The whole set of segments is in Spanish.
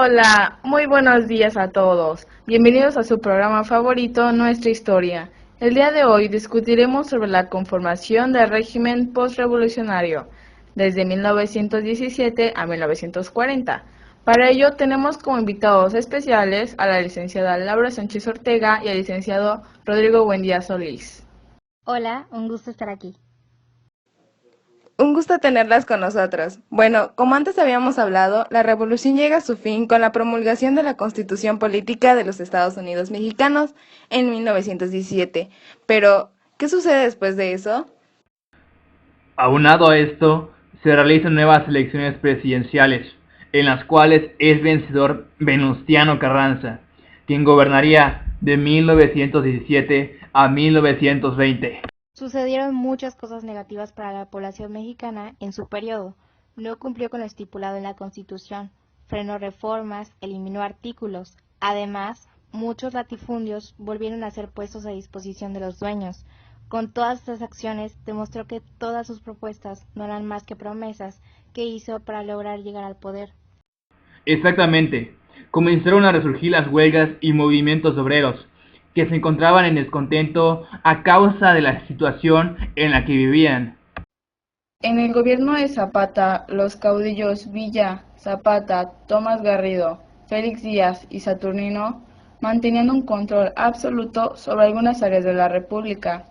Hola, muy buenos días a todos. Bienvenidos a su programa favorito, Nuestra Historia. El día de hoy discutiremos sobre la conformación del régimen postrevolucionario, desde 1917 a 1940. Para ello tenemos como invitados especiales a la licenciada Laura Sánchez Ortega y al licenciado Rodrigo Buendía Solís. Hola, un gusto estar aquí. Un gusto tenerlas con nosotros. Bueno, como antes habíamos hablado, la revolución llega a su fin con la promulgación de la Constitución Política de los Estados Unidos Mexicanos en 1917. Pero, ¿qué sucede después de eso? Aunado a esto, se realizan nuevas elecciones presidenciales, en las cuales es vencedor Venustiano Carranza, quien gobernaría de 1917 a 1920. Sucedieron muchas cosas negativas para la población mexicana en su periodo. No cumplió con lo estipulado en la Constitución, frenó reformas, eliminó artículos. Además, muchos latifundios volvieron a ser puestos a disposición de los dueños. Con todas estas acciones, demostró que todas sus propuestas no eran más que promesas que hizo para lograr llegar al poder. Exactamente, comenzaron a resurgir las huelgas y movimientos obreros, que se encontraban en descontento a causa de la situación en la que vivían. En el gobierno de Zapata, los caudillos Villa, Zapata, Tomás Garrido, Félix Díaz y Saturnino mantenían un control absoluto sobre algunas áreas de la República.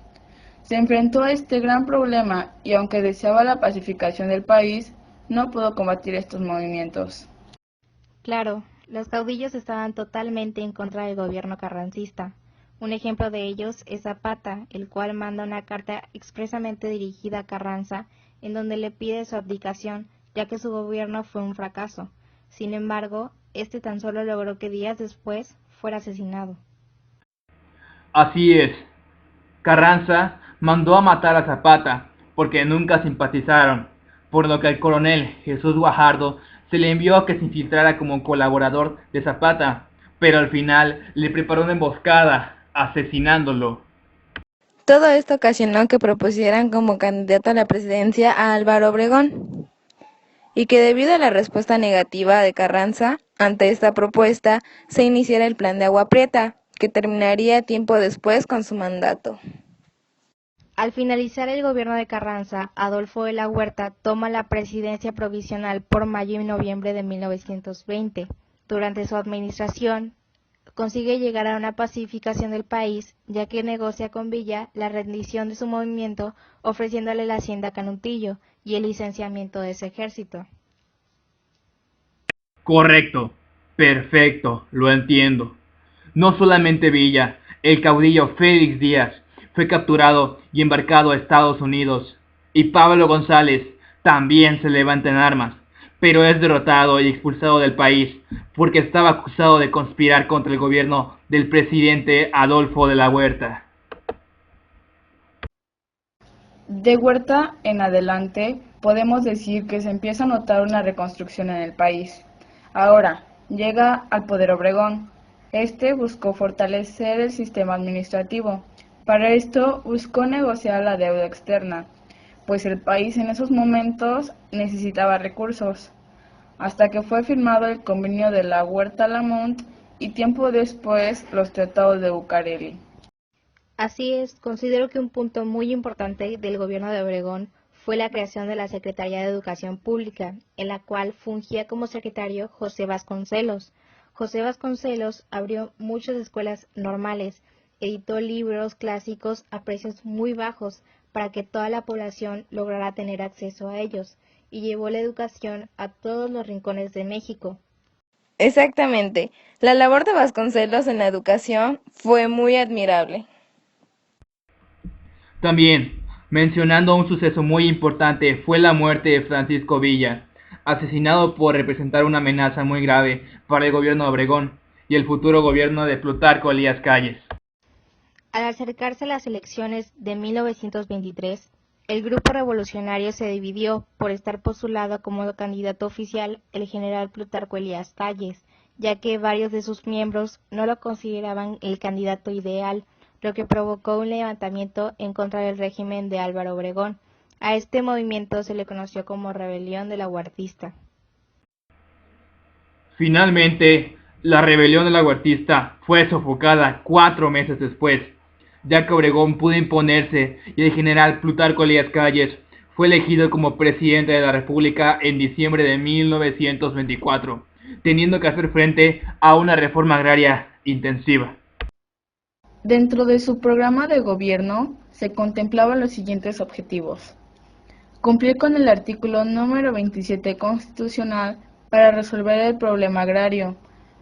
Se enfrentó a este gran problema y aunque deseaba la pacificación del país, no pudo combatir estos movimientos. Claro, los caudillos estaban totalmente en contra del gobierno carrancista. Un ejemplo de ellos es Zapata, el cual manda una carta expresamente dirigida a Carranza, en donde le pide su abdicación, ya que su gobierno fue un fracaso. Sin embargo, este tan solo logró que días después fuera asesinado. Así es, Carranza mandó a matar a Zapata porque nunca simpatizaron, por lo que al coronel Jesús Guajardo se le envió a que se infiltrara como colaborador de Zapata, pero al final le preparó una emboscada, asesinándolo. Todo esto ocasionó que propusieran como candidato a la presidencia a Álvaro Obregón, y que debido a la respuesta negativa de Carranza ante esta propuesta, se iniciara el Plan de Agua Prieta, que terminaría tiempo después con su mandato. Al finalizar el gobierno de Carranza, Adolfo de la Huerta toma la presidencia provisional por mayo y noviembre de 1920. Durante su administración, consigue llegar a una pacificación del país, ya que negocia con Villa la rendición de su movimiento, ofreciéndole la hacienda Canutillo y el licenciamiento de ese ejército. Correcto, perfecto, lo entiendo. No solamente Villa, el caudillo Félix Díaz fue capturado y embarcado a Estados Unidos, y Pablo González también se levanta en armas, pero es derrotado y expulsado del país porque estaba acusado de conspirar contra el gobierno del presidente Adolfo de la Huerta. De Huerta en adelante, podemos decir que se empieza a notar una reconstrucción en el país. Ahora, llega al poder Obregón. Este buscó fortalecer el sistema administrativo. Para esto buscó negociar la deuda externa, pues el país en esos momentos necesitaba recursos, hasta que fue firmado el convenio de la Huerta-Lamont y tiempo después los tratados de Bucareli. Así es, considero que un punto muy importante del gobierno de Obregón fue la creación de la Secretaría de Educación Pública, en la cual fungía como secretario José Vasconcelos. José Vasconcelos abrió muchas escuelas normales, editó libros clásicos a precios muy bajos para que toda la población lograra tener acceso a ellos, y llevó la educación a todos los rincones de México. Exactamente, la labor de Vasconcelos en la educación fue muy admirable. También, mencionando un suceso muy importante, fue la muerte de Francisco Villa, asesinado por representar una amenaza muy grave para el gobierno de Obregón y el futuro gobierno de Plutarco Elías Calles. Al acercarse las elecciones de 1923, el grupo revolucionario se dividió por estar postulado como candidato oficial el general Plutarco Elías Calles, ya que varios de sus miembros no lo consideraban el candidato ideal, lo que provocó un levantamiento en contra del régimen de Álvaro Obregón. A este movimiento se le conoció como Rebelión de la Huertista. Finalmente, la rebelión de la Huertista fue sofocada 4 meses después, ya que Obregón pudo imponerse y el general Plutarco Elías Calles fue elegido como presidente de la República en diciembre de 1924, teniendo que hacer frente a una reforma agraria intensiva. Dentro de su programa de gobierno se contemplaban los siguientes objetivos: cumplir con el artículo número 27 constitucional para resolver el problema agrario;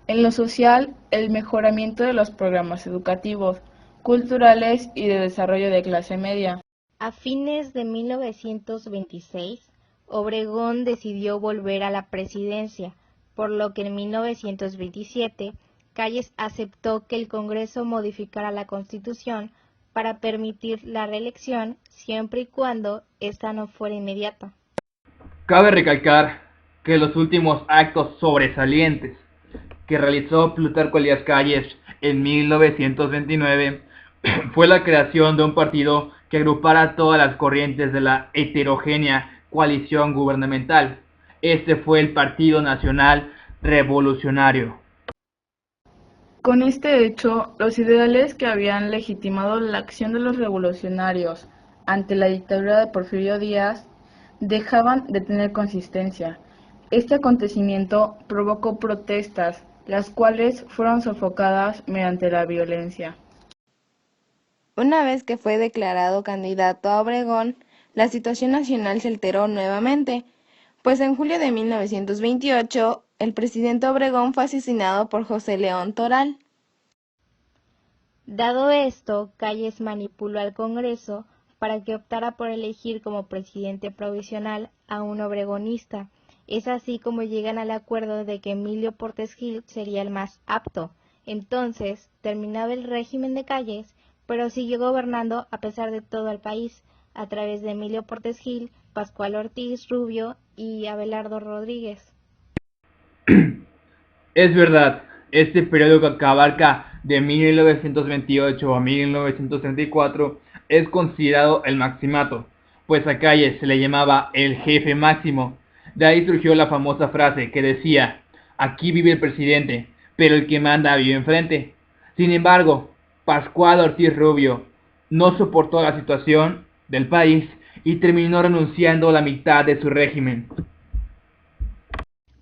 en lo social, el mejoramiento de los programas educativos, culturales y de desarrollo de clase media. A fines de 1926, Obregón decidió volver a la presidencia, por lo que en 1927 Calles aceptó que el Congreso modificara la Constitución para permitir la reelección siempre y cuando esta no fuera inmediata. Cabe recalcar que los últimos actos sobresalientes que realizó Plutarco Elías Calles en 1929 fue la creación de un partido que agrupara todas las corrientes de la heterogénea coalición gubernamental. Este fue el Partido Nacional Revolucionario. Con este hecho, los ideales que habían legitimado la acción de los revolucionarios ante la dictadura de Porfirio Díaz dejaban de tener consistencia. Este acontecimiento provocó protestas, las cuales fueron sofocadas mediante la violencia. Una vez que fue declarado candidato a Obregón, la situación nacional se alteró nuevamente, pues en julio de 1928 el presidente Obregón fue asesinado por José León Toral. Dado esto, Calles manipuló al Congreso para que optara por elegir como presidente provisional a un obregonista. Es así como llegan al acuerdo de que Emilio Portes Gil sería el más apto. Entonces, terminaba el régimen de Calles, pero siguió gobernando a pesar de todo el país, a través de Emilio Portes Gil, Pascual Ortiz Rubio y Abelardo Rodríguez. Es verdad, este periodo que abarca de 1928 a 1934 es considerado el maximato, pues a Calles se le llamaba el jefe máximo. De ahí surgió la famosa frase que decía: aquí vive el presidente, pero el que manda vive enfrente. Sin embargo, Pascual Ortiz Rubio no soportó la situación del país y terminó renunciando a la mitad de su régimen.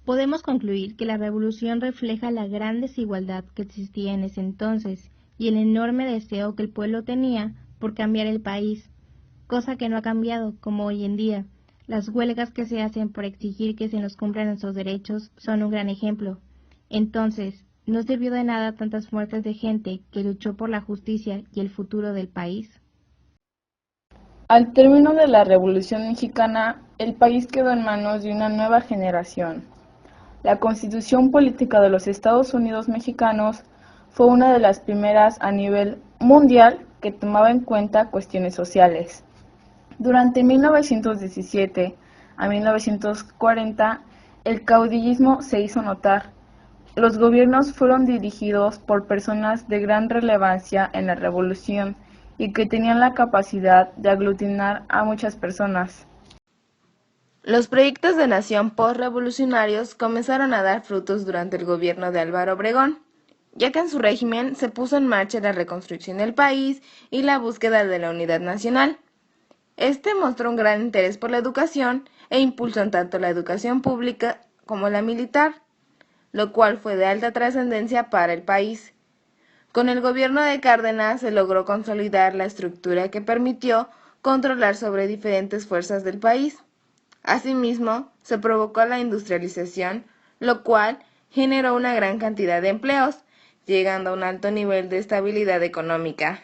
Podemos concluir que la revolución refleja la gran desigualdad que existía en ese entonces y el enorme deseo que el pueblo tenía por cambiar el país, cosa que no ha cambiado como hoy en día. Las huelgas que se hacen por exigir que se nos cumplan nuestros derechos son un gran ejemplo. Entonces, ¿no sirvió de nada tantas muertes de gente que luchó por la justicia y el futuro del país? Al término de la Revolución Mexicana, el país quedó en manos de una nueva generación. La Constitución Política de los Estados Unidos Mexicanos fue una de las primeras a nivel mundial que tomaba en cuenta cuestiones sociales. Durante 1917 a 1940, el caudillismo se hizo notar. Los gobiernos fueron dirigidos por personas de gran relevancia en la revolución y que tenían la capacidad de aglutinar a muchas personas. Los proyectos de nación postrevolucionarios comenzaron a dar frutos durante el gobierno de Álvaro Obregón, ya que en su régimen se puso en marcha la reconstrucción del país y la búsqueda de la unidad nacional. Este mostró un gran interés por la educación e impulsó tanto la educación pública como la militar, lo cual fue de alta trascendencia para el país. Con el gobierno de Cárdenas se logró consolidar la estructura que permitió controlar sobre diferentes fuerzas del país. Asimismo, se provocó la industrialización, lo cual generó una gran cantidad de empleos, llegando a un alto nivel de estabilidad económica.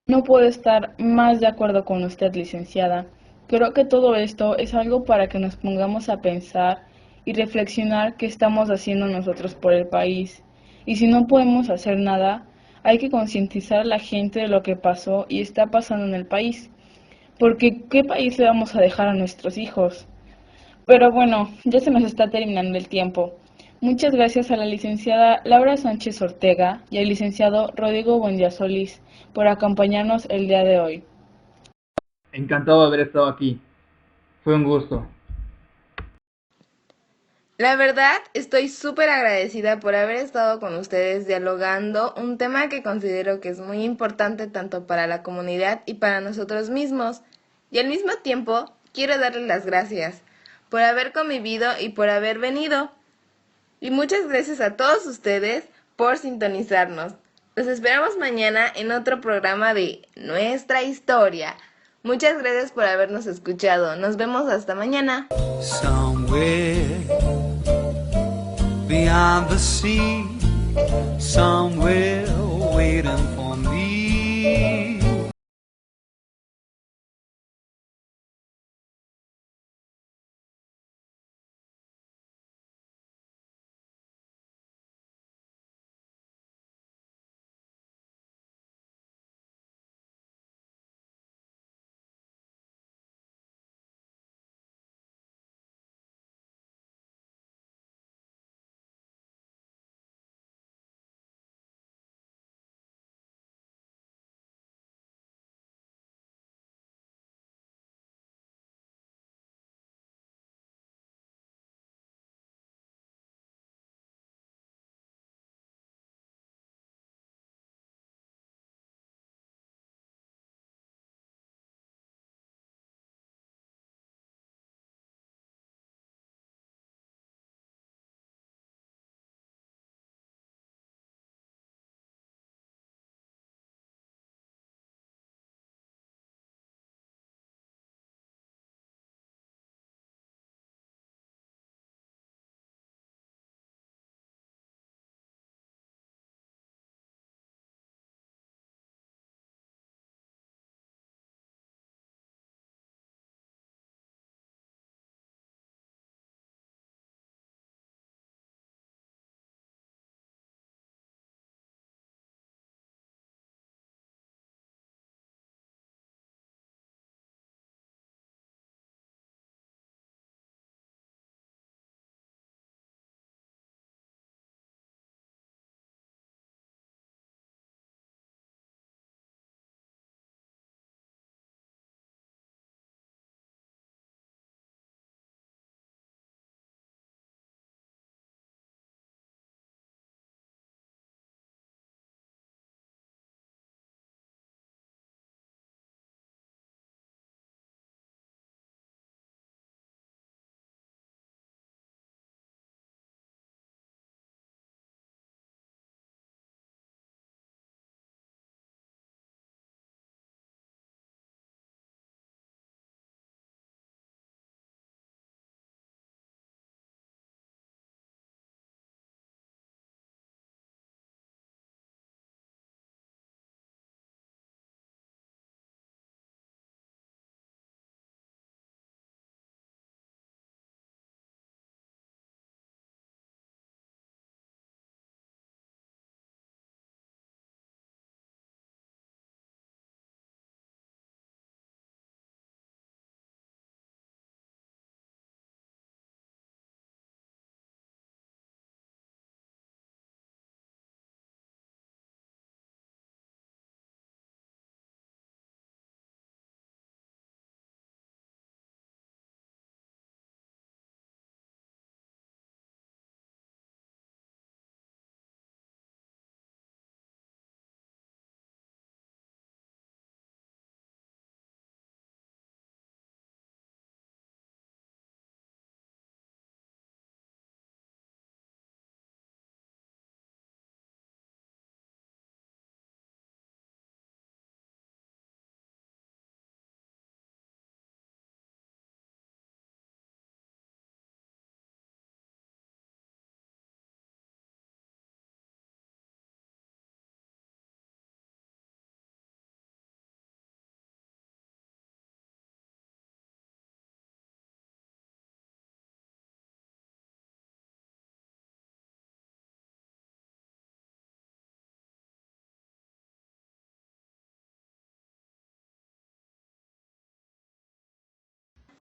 No puedo estar más de acuerdo con usted, licenciada. Creo que todo esto es algo para que nos pongamos a pensar y reflexionar qué estamos haciendo nosotros por el país. Y si no podemos hacer nada, hay que concientizar a la gente de lo que pasó y está pasando en el país. Porque ¿qué país le vamos a dejar a nuestros hijos? Pero bueno, ya se nos está terminando el tiempo. Muchas gracias a la licenciada Laura Sánchez Ortega y al licenciado Rodrigo Buendía Solís por acompañarnos el día de hoy. Encantado de haber estado aquí. Fue un gusto. La verdad, estoy súper agradecida por haber estado con ustedes dialogando un tema que considero que es muy importante tanto para la comunidad y para nosotros mismos. Y al mismo tiempo, quiero darles las gracias por haber convivido y por haber venido. Y muchas gracias a todos ustedes por sintonizarnos. Los esperamos mañana en otro programa de Nuestra Historia. Muchas gracias por habernos escuchado. Nos vemos hasta mañana. Somewhere beyond the sea, somewhere waiting for